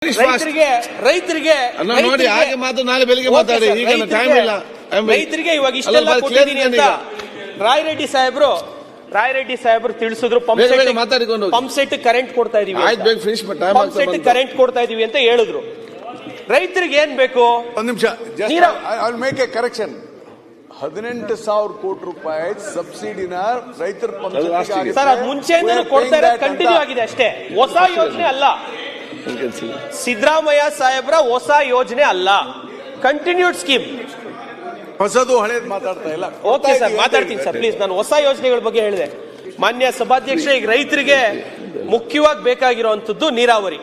ರೈತರಿಗೆ ನೋಡಿ ಹಾಗೆ ಮಾತು ನಾಳೆ ಬೆಳಿಗ್ಗೆ ಮಾತಾಡಿ. ಈಗ ಟೈಮ್ ಇಲ್ಲ. ರೈತರಿಗೆ ಇವಾಗ ಇಷ್ಟೆಲ್ಲ ಕೊಟ್ಟಿದ್ದೀನಿ ಅಂತ ರಾಯರೆಡ್ಡಿ ಸಾಹೇಬ್ರು ತಿಳಿಸಿದ್ರು. ಪಂಪ್ ಸೆಟ್ ಕರೆಂಟ್ ಕೊಡ್ತಾ ಇದೀವಿ, ಪಂಪ್ ಸೆಟ್ ಕರೆಂಟ್ ಕೊಡ್ತಾ ಇದೀವಿ ಅಂತ ಹೇಳಿದ್ರು. ರೈತರಿಗೆ ಏನ್ ಬೇಕು? ಒಂದು ನಿಮಿಷ, ಮೇಕ್ ಎ ಕರೆಕ್ಷನ್. 18,000 ಕೋಟಿ ರೂಪಾಯಿ ಸಬ್ಸಿಡಿನ ರೈತರ ಸರ್ ಅದು ಮುಂಚೆಯಿಂದಲೂ ಕೊಡ್ತಾ ಇರೋದು ಕಂಟಿನ್ಯೂ ಆಗಿದೆ ಅಷ್ಟೇ, ಹೊಸ ಯೋಜನೆ ಅಲ್ಲ. ಸಿದ್ದರಾಮಯ್ಯ ಸಾಹೇಬ್ರ ಹೊಸ ಯೋಜನೆ ಅಲ್ಲ, ಕಂಟಿನ್ಯೂಡ್ ಸ್ಕೀಮ್. ಹೊಸದು ಹಳೇದು ಮಾತಾಡ್ತಾ ಇಲ್ಲ. ಓಕೆ ಸರ್, ಮಾತಾಡ್ತೀನಿ ಸರ್, ಪ್ಲೀಸ್. ನಾನು ಹೊಸ ಯೋಜನೆಗಳ ಬಗ್ಗೆ ಹೇಳಿದೆ. ಮಾನ್ಯ ಸಭಾಧ್ಯಕ್ಷ, ಈಗ ರೈತರಿಗೆ ಮುಖ್ಯವಾಗಿ ಬೇಕಾಗಿರುವಂತದ್ದು ನೀರಾವರಿ,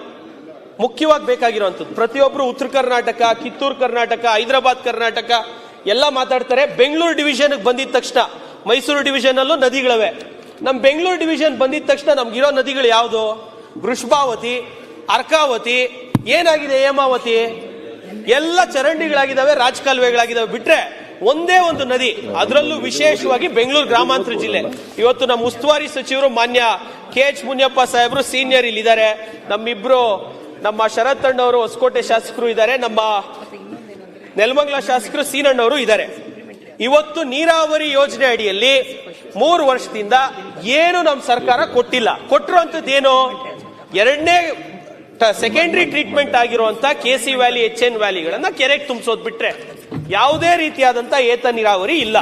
ಮುಖ್ಯವಾಗಿ ಬೇಕಾಗಿರುವಂತದ್ದು. ಪ್ರತಿಯೊಬ್ರು ಉತ್ತರ ಕರ್ನಾಟಕ, ಕಿತ್ತೂರು ಕರ್ನಾಟಕ, ಹೈದರಾಬಾದ್ ಕರ್ನಾಟಕ ಎಲ್ಲ ಮಾತಾಡ್ತಾರೆ. ಬೆಂಗಳೂರು ಡಿವಿಷನ್ ಬಂದಿದ ತಕ್ಷಣ, ಮೈಸೂರು ಡಿವಿಷನ್ ಅಲ್ಲೂ ನದಿಗಳಿವೆ. ನಮ್ ಬೆಂಗಳೂರು ಡಿವಿಷನ್ ಬಂದಿದ ತಕ್ಷಣ ನಮ್ಗಿರೋ ನದಿಗಳು ಯಾವುದು? ವೃಷಭಾವತಿ, ಅರ್ಕಾವತಿ, ಏನಾಗಿದೆ ಹೇಮಾವತಿ, ಎಲ್ಲ ಚರಂಡಿಗಳಾಗಿದ್ದಾವೆ, ರಾಜಕಾಲುವೆಗಳಾಗಿದ್ದಾವೆ. ಬಿಟ್ರೆ ಒಂದೇ ಒಂದು ನದಿ, ಅದರಲ್ಲೂ ವಿಶೇಷವಾಗಿ ಬೆಂಗಳೂರು ಗ್ರಾಮಾಂತರ ಜಿಲ್ಲೆ. ಇವತ್ತು ನಮ್ಮ ಉಸ್ತುವಾರಿ ಸಚಿವರು ಮಾನ್ಯ KH ಮುನಿಯಪ್ಪ ಸಾಹೇಬರು ಸೀನಿಯರ್ ಇಲ್ಲಿದ್ದಾರೆ. ನಮ್ಮ ಶರತ್ ಅಣ್ಣವರು ಹೊಸಕೋಟೆ ಶಾಸಕರು ಇದ್ದಾರೆ, ನಮ್ಮ ನೆಲಮಂಗಲ ಶಾಸಕರು ಸೀನಣ್ಣವರು ಇದ್ದಾರೆ. ಇವತ್ತು ನೀರಾವರಿ ಯೋಜನೆ ಅಡಿಯಲ್ಲಿ 3 ವರ್ಷದಿಂದ ಏನು ನಮ್ಮ ಸರ್ಕಾರ ಕೊಟ್ಟಿಲ್ಲ. ಕೊಟ್ಟಿರುವಂತದ್ದು ಏನು? ಎರಡನೇ ಸೆಕೆಂಡರಿ ಟ್ರೀಟ್ಮೆಂಟ್ ಆಗಿರುವಂತ KC ವ್ಯಾಲಿ, HN ವ್ಯಾಲಿಗಳನ್ನ ಕೆರೆಗೆ ತುಂಬಿಸೋದ್ ಬಿಟ್ರೆ ಯಾವುದೇ ರೀತಿಯಾದಂತ ಏತ ನೀರಾವರಿ ಇಲ್ಲ.